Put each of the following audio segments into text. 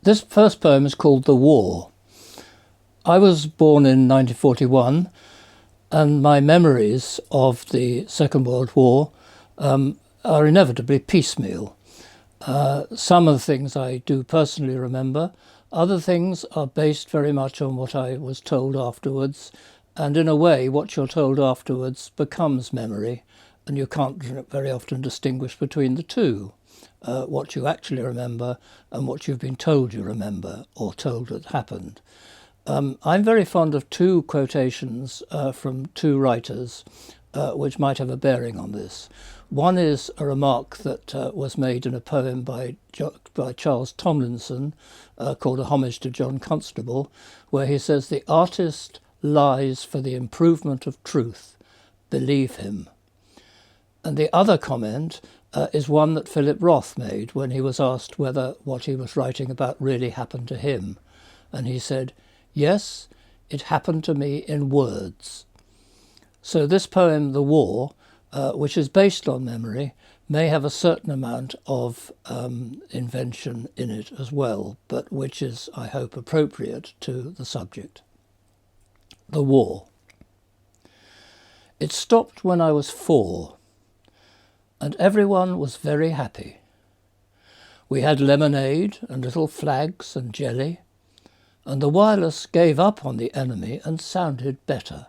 This first poem is called The War. I was born in 1941, and my memories of the Second World War are inevitably piecemeal. Some of the things I do personally remember, other things are based very much on what I was told afterwards, and in a way what you're told afterwards becomes memory, and you can't very often distinguish between the two. What you actually remember and what you've been told you remember or told had happened. I'm very fond of two quotations from two writers which might have a bearing on this. One is a remark that was made in a poem by Charles Tomlinson called A Homage to John Constable, where he says, "The artist lies for the improvement of truth. Believe him." And the other comment is one that Philip Roth made when he was asked whether what he was writing about really happened to him. And he said, "Yes, it happened to me in words." So this poem, The War, which is based on memory, may have a certain amount of invention in it as well, but which is, I hope, appropriate to the subject. The War. It stopped when I was 4, and everyone was very happy. We had lemonade and little flags and jelly, and the wireless gave up on the enemy and sounded better.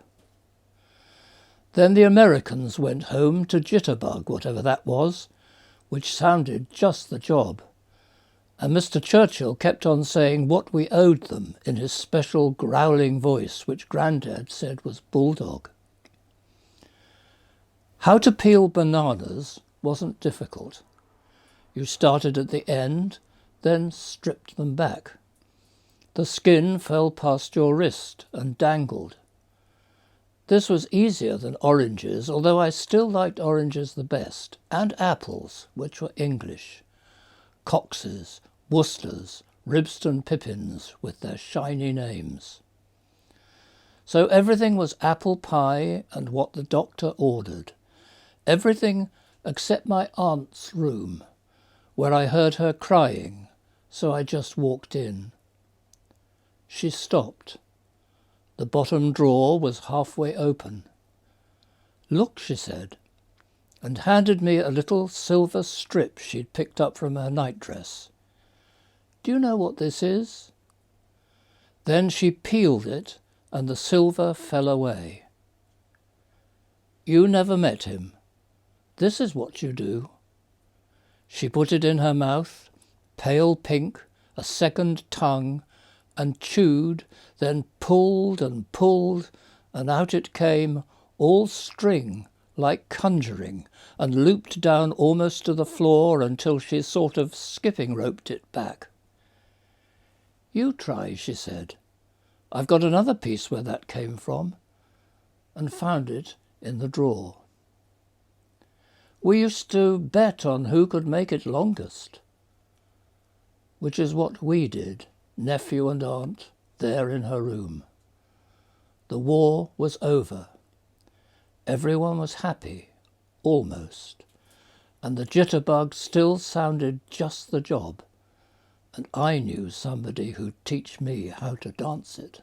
Then the Americans went home to Jitterbug, whatever that was, which sounded just the job. And Mr. Churchill kept on saying what we owed them in his special growling voice, which Grandad said was bulldog. How to peel bananas wasn't difficult. You started at the end, then stripped them back. The skin fell past your wrist and dangled. This was easier than oranges, although I still liked oranges the best, and apples, which were English. Coxes, Worcesters, Ribston Pippins, with their shiny names. So everything was apple pie and what the doctor ordered. Everything except my aunt's room, where I heard her crying, so I just walked in. She stopped. The bottom drawer was halfway open. "Look," she said, and handed me a little silver strip she'd picked up from her nightdress. "Do you know what this is?" Then she peeled it, and the silver fell away. "You never met him. This is what you do." She put it in her mouth, pale pink, a second tongue, and chewed, then pulled, and out it came, all string, like conjuring, and looped down almost to the floor until she sort of skipping roped it back. "You try," she said. "I've got another piece where that came from," and found it in the drawer. We used to bet on who could make it longest, which is what we did, nephew and aunt, there in her room. The war was over. Everyone was happy, almost, and the jitterbug still sounded just the job, and I knew somebody who'd teach me how to dance it.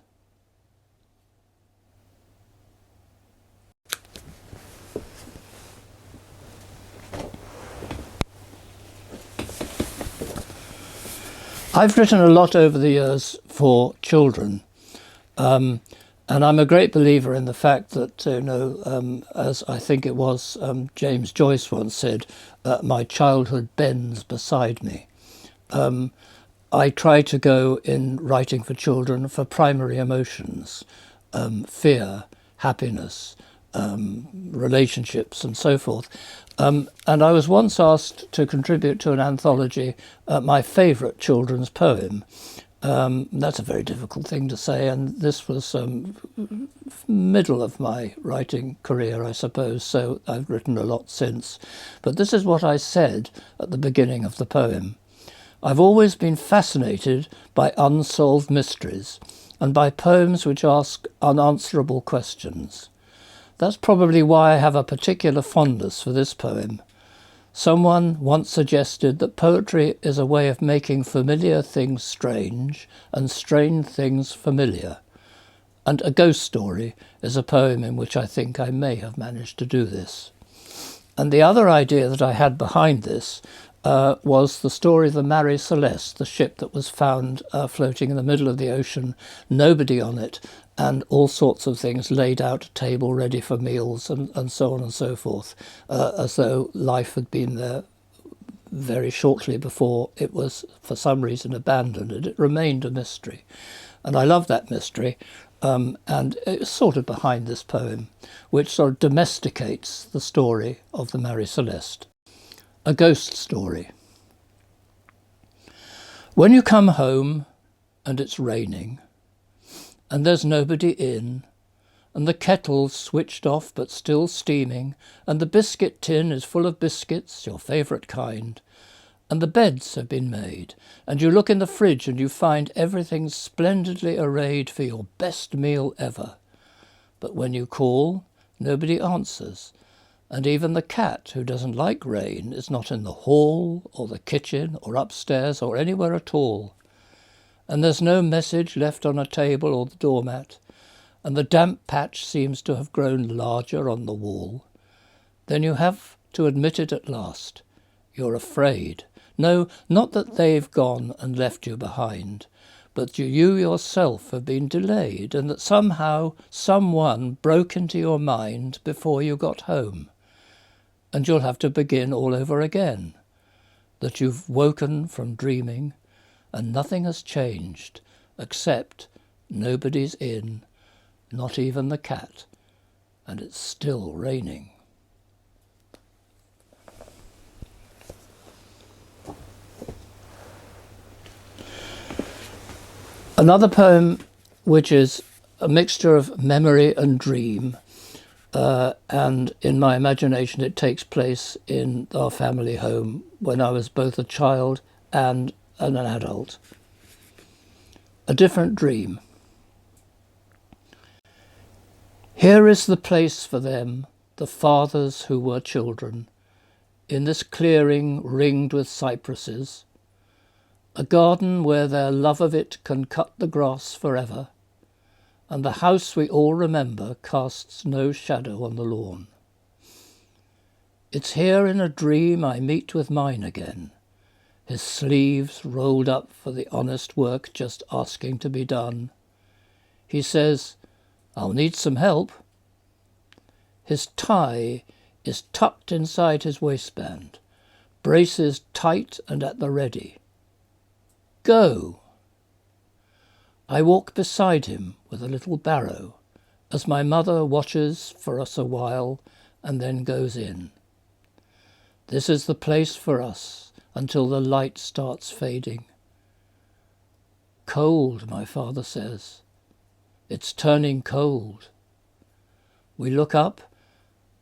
I've written a lot over the years for children, and I'm a great believer in the fact that, as I think it was James Joyce once said, my childhood bends beside me. I try to go in writing for children for primary emotions, fear, happiness, relationships and so forth. And I was once asked to contribute to an anthology, my favourite children's poem. That's a very difficult thing to say, and this was middle of my writing career, I suppose, so I've written a lot since. But this is what I said at the beginning of the poem. "I've always been fascinated by unsolved mysteries and by poems which ask unanswerable questions. That's probably why I have a particular fondness for this poem. Someone once suggested that poetry is a way of making familiar things strange and strange things familiar. And A Ghost Story is a poem in which I think I may have managed to do this. And the other idea that I had behind this was the story of the Marie Celeste, the ship that was found floating in the middle of the ocean, nobody on it, and all sorts of things laid out, a table ready for meals and so on and so forth, as though life had been there very shortly before it was for some reason abandoned, and it remained a mystery. And I love that mystery, and it's sort of behind this poem, which sort of domesticates the story of the Marie Celeste. A Ghost Story. When you come home and it's raining, and there's nobody in, and the kettle's switched off but still steaming, and the biscuit tin is full of biscuits, your favourite kind, and the beds have been made, and you look in the fridge and you find everything splendidly arrayed for your best meal ever. But when you call, nobody answers, and even the cat, who doesn't like rain, is not in the hall or the kitchen or upstairs or anywhere at all. And there's no message left on a table or the doormat, and the damp patch seems to have grown larger on the wall. Then you have to admit it at last. You're afraid. No, not that they've gone and left you behind, but you yourself have been delayed, and that somehow someone broke into your mind before you got home. And you'll have to begin all over again, that you've woken from dreaming and nothing has changed except nobody's in, not even the cat, and it's still raining. Another poem which is a mixture of memory and dream, and in my imagination it takes place in our family home when I was both a child and an adult. A Different Dream. Here is the place for them, the fathers who were children, in this clearing ringed with cypresses, a garden where their love of it can cut the grass forever, and the house we all remember casts no shadow on the lawn. It's here in a dream I meet with mine again, his sleeves rolled up for the honest work just asking to be done. He says, "I'll need some help." His tie is tucked inside his waistband, braces tight and at the ready. Go. I walk beside him with a little barrow, as my mother watches for us a while and then goes in. This is the place for us until the light starts fading. Cold, my father says. It's turning cold. We look up,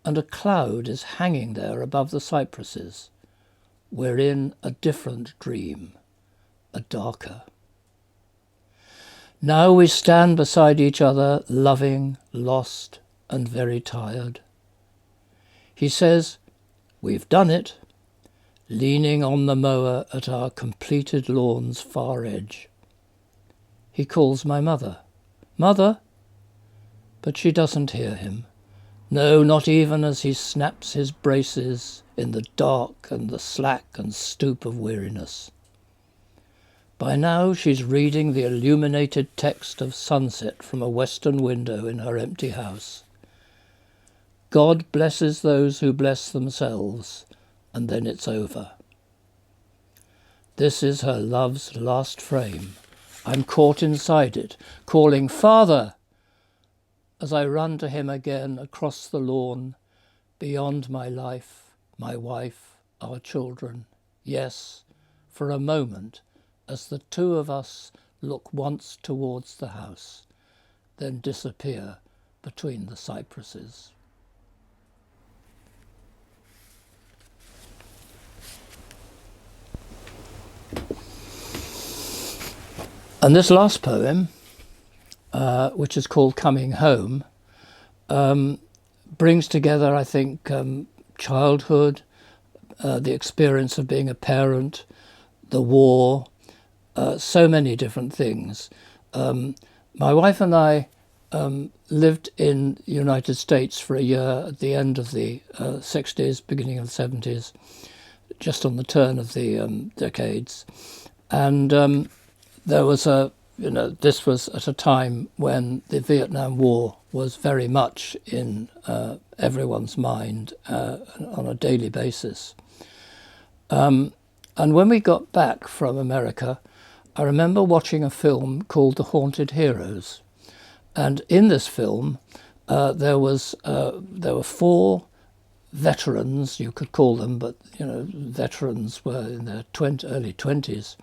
and a cloud is hanging there above the cypresses. We're in a different dream, a darker. Now we stand beside each other, loving, lost, and very tired. He says, "We've done it," leaning on the mower at our completed lawn's far edge. He calls my mother. "Mother?" But she doesn't hear him. No, not even as he snaps his braces in the dark and the slack and stoop of weariness. By now she's reading the illuminated text of sunset from a western window in her empty house. God blesses those who bless themselves, and then it's over. This is her love's last frame. I'm caught inside it, calling, "Father!" as I run to him again across the lawn, beyond my life, my wife, our children. Yes, for a moment, as the two of us look once towards the house, then disappear between the cypresses. And this last poem, which is called Coming Home, brings together, I think, childhood, the experience of being a parent, the war, so many different things. My wife and I lived in the United States for a year at the end of the 60s, beginning of the 70s, just on the turn of the decades. And there was this was at a time when the Vietnam War was very much in everyone's mind on a daily basis. And when we got back from America, I remember watching a film called The Haunted Heroes. And in this film, there were 4 veterans, you could call them, but veterans were in their early 20s,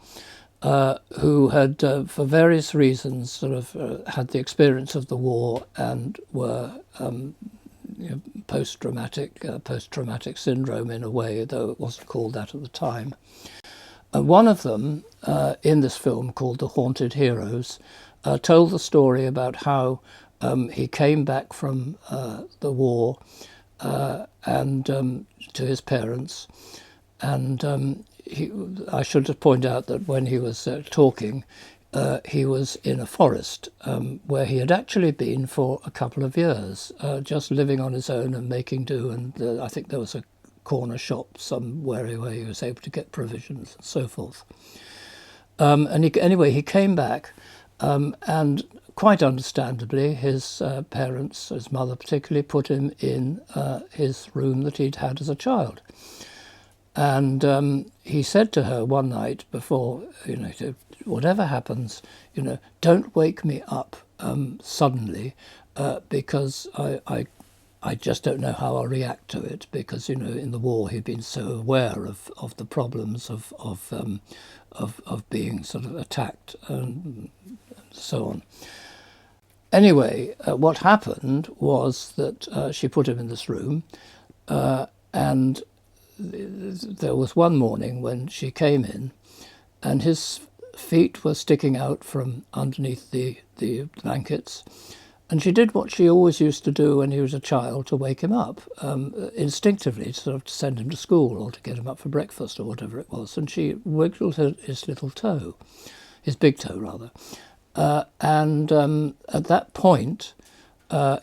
who had, for various reasons, sort of had the experience of the war and were post-traumatic syndrome in a way, though it wasn't called that at the time. And one of them, in this film called The Haunted Heroes, told the story about how he came back from the war and to his parents, and I should just point out that when he was talking, he was in a forest where he had actually been for a couple of years, just living on his own and making do. And I think there was a corner shop somewhere where he was able to get provisions and so forth. Anyway, he came back, and quite understandably, his parents, his mother particularly, put him in his room that he'd had as a child. And he said to her one night before, whatever happens, don't wake me up suddenly, because I just don't know how I'll react to it, because in the war he'd been so aware of the problems of being sort of attacked and so on. Anyway, what happened was that she put him in this room, and there was one morning when she came in, and his feet were sticking out from underneath the blankets, and she did what she always used to do when he was a child to wake him up, instinctively, sort of to send him to school or to get him up for breakfast or whatever it was. And she wiggled his little toe, his big toe rather, and at that point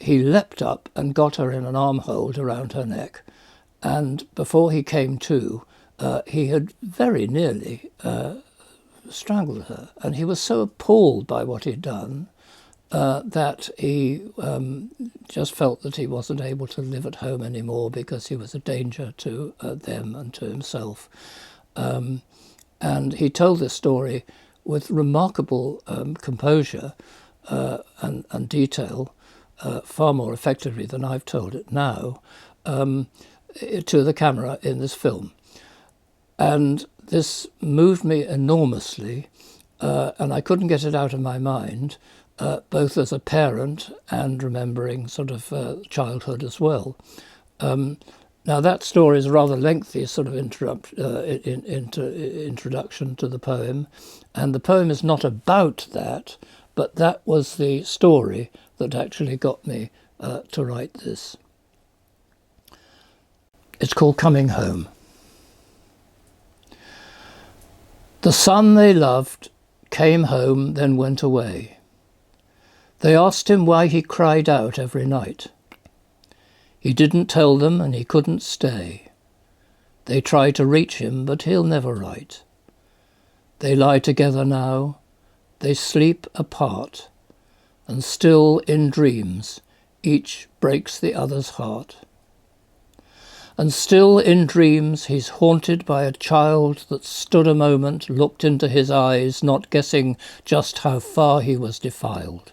he leapt up and got her in an armhold around her neck. And before he came to, he had very nearly strangled her. And he was so appalled by what he'd done that he just felt that he wasn't able to live at home anymore because he was a danger to them and to himself. And he told this story with remarkable composure and detail, far more effectively than I've told it now, to the camera in this film. And this moved me enormously, and I couldn't get it out of my mind, both as a parent and remembering sort of childhood as well. Now that story is a rather lengthy sort of introduction to the poem, and the poem is not about that, but that was the story that actually got me to write this. It's called Coming Home. The son they loved came home, then went away. They asked him why he cried out every night. He didn't tell them, and he couldn't stay. They try to reach him, but he'll never write. They lie together now, they sleep apart, and still in dreams each breaks the other's heart. And still in dreams he's haunted by a child that stood a moment, looked into his eyes, not guessing just how far he was defiled,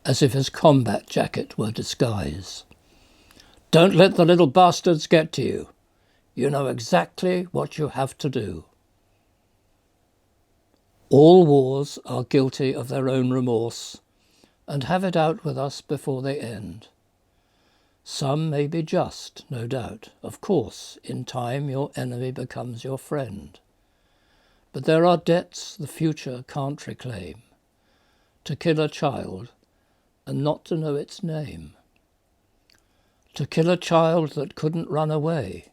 as if his combat jacket were disguise. Don't let the little bastards get to you. You know exactly what you have to do. All wars are guilty of their own remorse, and have it out with us before they end. Some may be just, no doubt. Of course, in time your enemy becomes your friend. But there are debts the future can't reclaim. To kill a child and not to know its name. To kill a child that couldn't run away,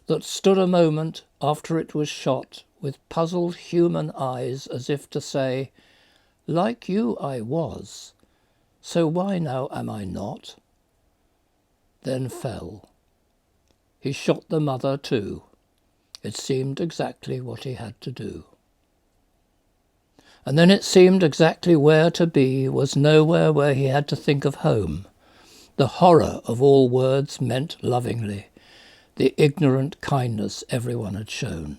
that stood a moment after it was shot with puzzled human eyes as if to say, "Like you I was, so why now am I not?" Then fell. He shot the mother too. It seemed exactly what he had to do. And then it seemed exactly where to be was nowhere where he had to think of home. The horror of all words meant lovingly, the ignorant kindness everyone had shown.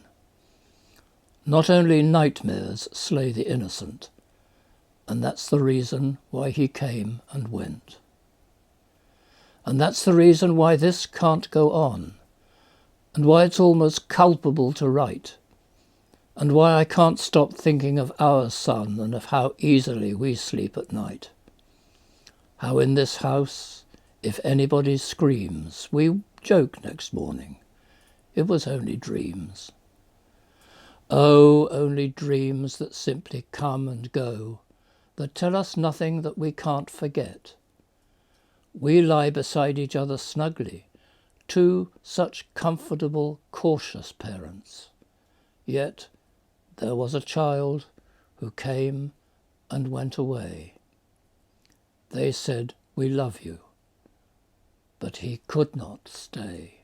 Not only nightmares slay the innocent, and that's the reason why he came and went. And that's the reason why this can't go on, and why it's almost culpable to write, and why I can't stop thinking of our son and of how easily we sleep at night. How in this house, if anybody screams, we joke next morning. It was only dreams. Oh, only dreams that simply come and go, that tell us nothing that we can't forget. We lie beside each other snugly, two such comfortable, cautious parents. Yet there was a child who came and went away. They said, "We love you," but he could not stay.